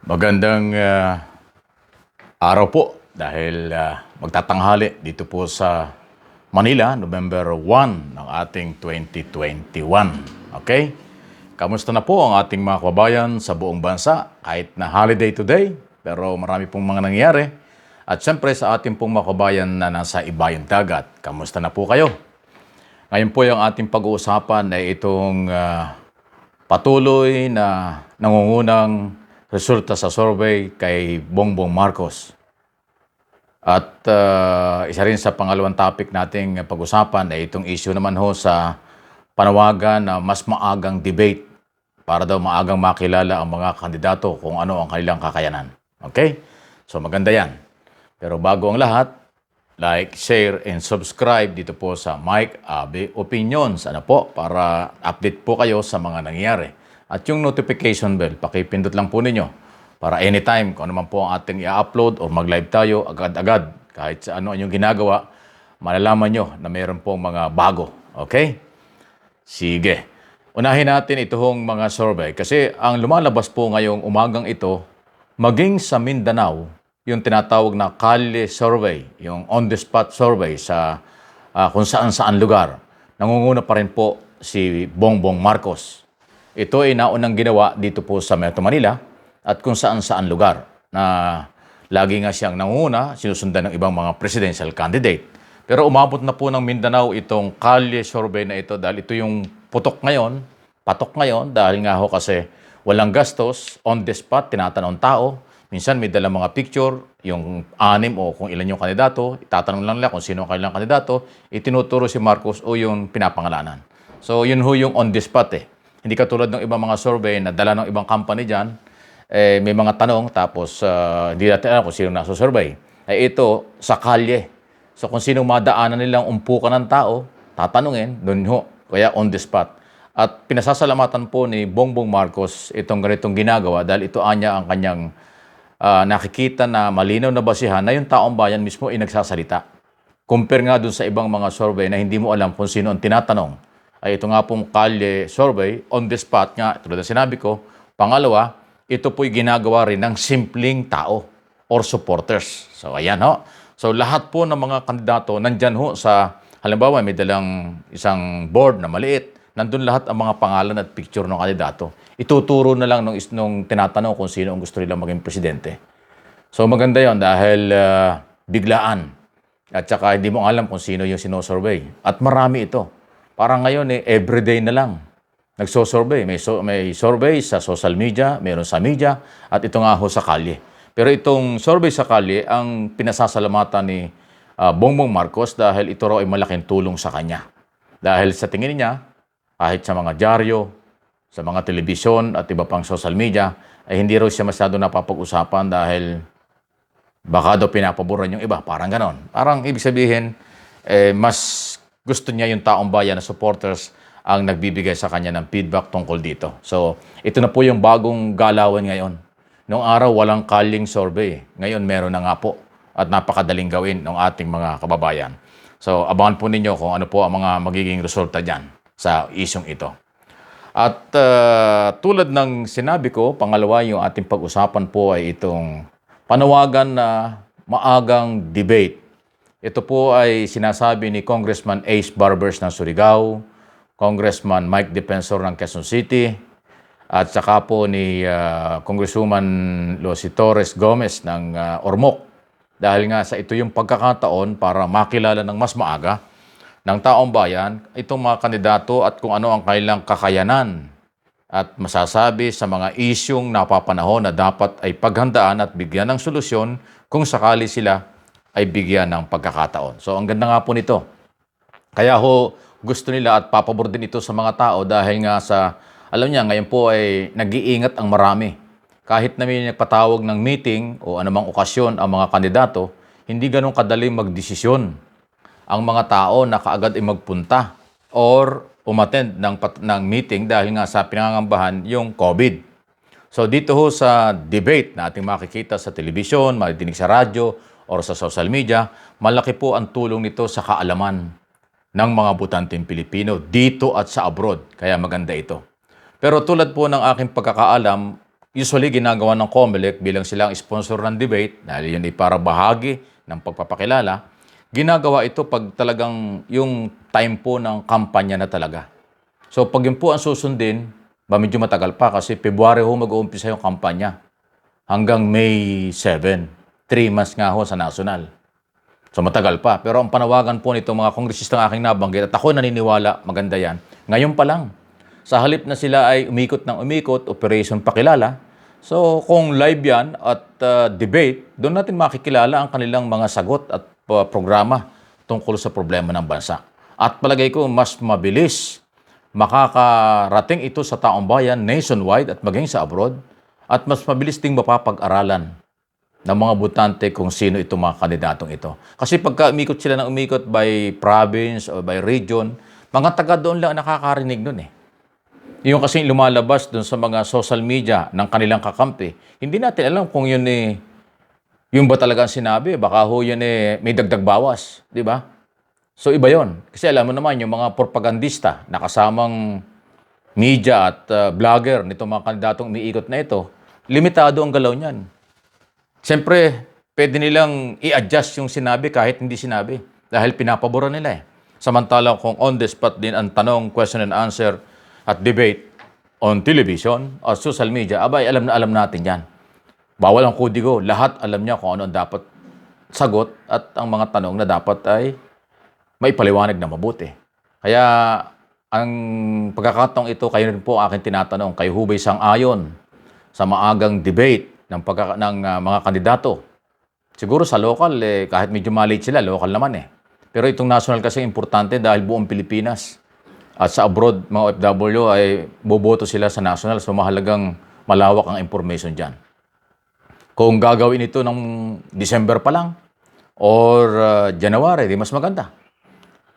Magandang araw po dahil magtatanghali dito po sa Manila, November 1 ng ating 2021. Okay? Kamusta na po ang ating mga kababayan sa buong bansa kahit na holiday today pero marami pong mga nangyayari. At syempre sa ating pong mga kababayan na nasa ibayong dagat, kamusta na po kayo? Ngayon po yung ating pag-uusapan ay itong patuloy na nangungunang resulta sa survey kay Bongbong Marcos. At isa rin sa pangalawang topic nating pag-usapan ay itong issue naman ho sa panawagan na mas maagang debate para daw maagang makilala ang mga kandidato kung ano ang kanilang kakayanan. Okay? So maganda yan. Pero bago ang lahat, like, share, and subscribe dito po sa Mike Abe Opinions. Ano po? Para update po kayo sa mga nangyayari. At yung notification bell, pakipindot lang po ninyo para anytime kung ano man po ang ating i-upload o mag-live tayo agad-agad. Kahit sa ano yung ginagawa, malalaman nyo na mayroon pong mga bago. Okay? Sige. Unahin natin itong mga survey kasi ang lumalabas po ngayong umagang ito, maging sa Mindanao, yung tinatawag na Kalye Survey, yung on-the-spot survey sa kung saan-saan lugar. Nangunguna pa rin po si Bongbong Marcos. Ito ay naunang ginawa dito po sa Metro Manila at kung saan-saan lugar na lagi nga siyang nangunguna, sinusundan ng ibang mga presidential candidate. Pero umabot na po ng Mindanao itong Kalye Survey na ito dahil ito yung patok ngayon dahil nga ho kasi walang gastos, on the spot, tinatanong tao. Minsan may dalang mga picture, yung 6 o kung ilan yung kandidato, itatanong lang nila kung sino ang kanilang kandidato, itinuturo si Marcos o yung pinapangalanan. So yun ho yung on the spot eh. Hindi katulad ng ibang mga survey na dala ng ibang company dyan, may mga tanong tapos hindi natin alam kung sino nasa-survey. Ito, sa kalye. So kung sino madaanan nilang umpukan ng tao, tatanungin, doon ho, kaya on the spot. At pinasasalamatan po ni Bongbong Marcos itong ganitong ginagawa dahil ito anya ang kanyang nakikita na malinaw na basihan na yung taong bayan mismo ay nagsasalita. Compare nga dun sa ibang mga survey na hindi mo alam kung sino ang tinatanong. Ay ito nga pong Kalye Survey, on the spot nga, tulad na sinabi ko. Pangalawa, ito po'y ginagawa rin ng simpleng tao or supporters. So ayan ho. So lahat po ng mga kandidato nandyan ho sa, halimbawa may dalang isang board na maliit, nandun lahat ang mga pangalan at picture ng kandidato. Ituturo na lang nung tinatanong kung sino ang gusto nilang maging presidente. So maganda yon dahil biglaan. At saka hindi mo alam kung sino yung sinosurvey. At marami ito. Parang ngayon everyday na lang. Nagsosurvey. May survey sa social media, meron sa media, at ito nga ho sa kalye. Pero itong survey sa kalye, ang pinasasalamatan ni Bongbong Marcos dahil ito raw ay malaking tulong sa kanya. Dahil sa tingin niya, kahit sa mga dyaryo, sa mga telebisyon at iba pang social media, ay hindi raw siya masyado napapag-usapan dahil baka daw pinapaboran yung iba. Parang ganon. Parang ibig sabihin, mas gusto niya yung taong bayan na supporters ang nagbibigay sa kanya ng feedback tungkol dito. So, ito na po yung bagong galawan ngayon. Noong araw, walang kalyeng survey. Ngayon, meron na nga po at napakadaling gawin ng ating mga kababayan. So, abangan po ninyo kung ano po ang mga magiging resulta dyan sa isyong ito. At tulad ng sinabi ko, pangalawa yung ating pag-usapan po ay itong panawagan na maagang debate. Ito po ay sinasabi ni Congressman Ace Barbers ng Surigao, Congressman Mike Defensor ng Quezon City, at saka po ni Congresswoman Lucy Torres Gomez ng Ormoc. Dahil nga sa ito yung pagkakataon para makilala ng mas maaga ng taong bayan itong mga kandidato at kung ano ang kanilang kakayanan at masasabi sa mga isyong napapanahon na dapat ay paghandaan at bigyan ng solusyon kung sakali sila ay bigyan ng pagkakataon. So ang ganda nga po nito. Kaya ho gusto nila at papabor din ito sa mga tao dahil nga sa, alam niya, ngayon po ay nag-iingat ang marami. Kahit na may nagpatawag ng meeting o anumang okasyon ang mga kandidato, hindi ganun kadaling magdesisyon ang mga tao na kaagad ay magpunta or umattend ng meeting dahil nga sa pinangangambahan yung COVID. So dito ho sa debate na ating makikita sa telebisyon, maridinig sa radyo or sa social media, malaki po ang tulong nito sa kaalaman ng mga botanteng Pilipino dito at sa abroad. Kaya maganda ito. Pero tulad po ng aking pagkakaalam, usually ginagawa ng COMELEC bilang silang sponsor ng debate, dahil yun ay para bahagi ng pagpapakilala, ginagawa ito pag talagang yung time po ng kampanya na talaga. So pag yun po ang susundin, medyo matagal pa kasi February ho mag-uumpisa yung kampanya hanggang May 7. 3 months nga ho sa national. So matagal pa. Pero ang panawagan po nito mga kongresistang aking nabanggit, at ako naniniwala maganda yan, ngayon pa lang. Sa halip na sila ay umikot ng umikot, Operation Pakilala, so kung live yan at debate, doon natin makikilala ang kanilang mga sagot at programa tungkol sa problema ng bansa. At palagay ko mas mabilis makakarating ito sa taong bayan nationwide at maging sa abroad, at mas mabilis ding mapapag-aralan ng mga botante kung sino itong mga kandidatong ito. Kasi pagka umikot sila ng umikot by province o by region, mga taga doon lang nakakarinig nun eh. Yung kasi lumalabas doon sa mga social media ng kanilang kakampi, hindi natin alam kung yun eh, yung ba talaga ang sinabi, baka ho yun eh, may dagdag bawas, di ba? So iba yon. Kasi alam mo naman, yung mga propagandista na kasamang media at vlogger nitong mga kandidatong umiikot na ito, limitado ang galaw niyan. Siyempre, pwede nilang i-adjust yung sinabi kahit hindi sinabi dahil pinapaboran nila eh. Samantalang kung on the spot din ang tanong, question and answer at debate on television o social media, abay, alam na alam natin yan. Bawal ang kodigo. Lahat alam niya kung ano ang dapat sagot at ang mga tanong na dapat ay may paliwanag na mabuti. Kaya ang pagkakataong ito, kayo rin po aking tinatanong, kayo hubay sang-ayon sa maagang debate ng mga kandidato. Siguro sa local, kahit medyo maliit sila, local naman eh. Pero itong national kasi importante dahil buong Pilipinas. At sa abroad, mga OFW ay boboto sila sa national. So mahalagang malawak ang information dyan. Kung gagawin ito ng December pa lang or January, di mas maganda.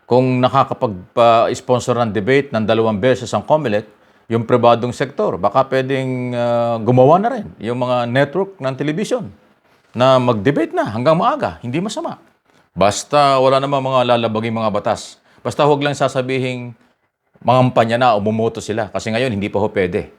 Kung nakakapag-sponsor ng debate ng 2 beses ang COMELEC, yung pribadong sektor, baka pwedeng gumawa na rin yung mga network ng television na mag-debate na hanggang maaga. Hindi masama. Basta wala namang mga lalabaging mga batas. Basta huwag lang sasabihing mangampanya na o bumoto sila. Kasi ngayon, hindi pa ho pwede.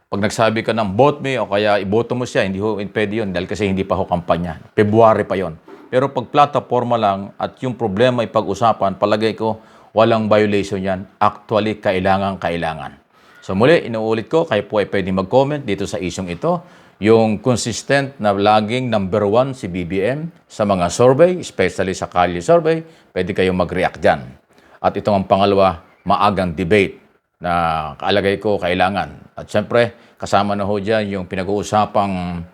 Pag nagsabi ka ng vote me o kaya iboto mo siya, hindi ho pwede yun dahil kasi hindi pa ho kampanya. February pa yon. Pero pag plataforma lang at yung problema ay pag-usapan, palagay ko walang violation yan. Actually, kailangan. So muli, inuulit ko, kayo po ay pwedeng mag-comment dito sa isyong ito. Yung consistent na laging number 1 si BBM sa mga survey, especially sa Kalye survey, pwede kayong mag-react dyan. At itong ang pangalawa, maagang debate na kaalagay ko kailangan. At syempre, kasama na ho dyan yung pinag-uusapang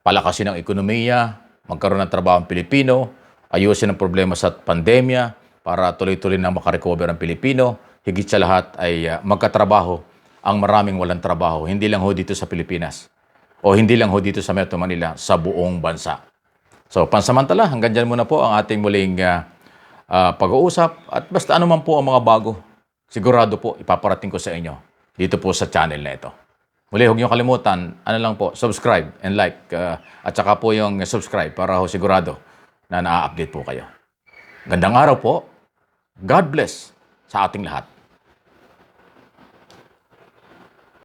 palakasin ng ekonomiya, magkaroon ng trabaho ang Pilipino, ayusin ang problema sa pandemya para tuloy-tuloy na makarecover ang Pilipino. Higit sa lahat ay magkatrabaho ang maraming walang trabaho, hindi lang ho dito sa Pilipinas o hindi lang ho dito sa Metro Manila, sa buong bansa. So, pansamantala, hanggang dyan muna po ang ating muling pag-uusap at basta ano man po ang mga bago, sigurado po ipaparating ko sa inyo dito po sa channel na ito. Muli, huwag niyo kalimutan, ano lang po, subscribe and like at saka po yung subscribe para ho sigurado na na-update po kayo. Gandang araw po. God bless sa ating lahat.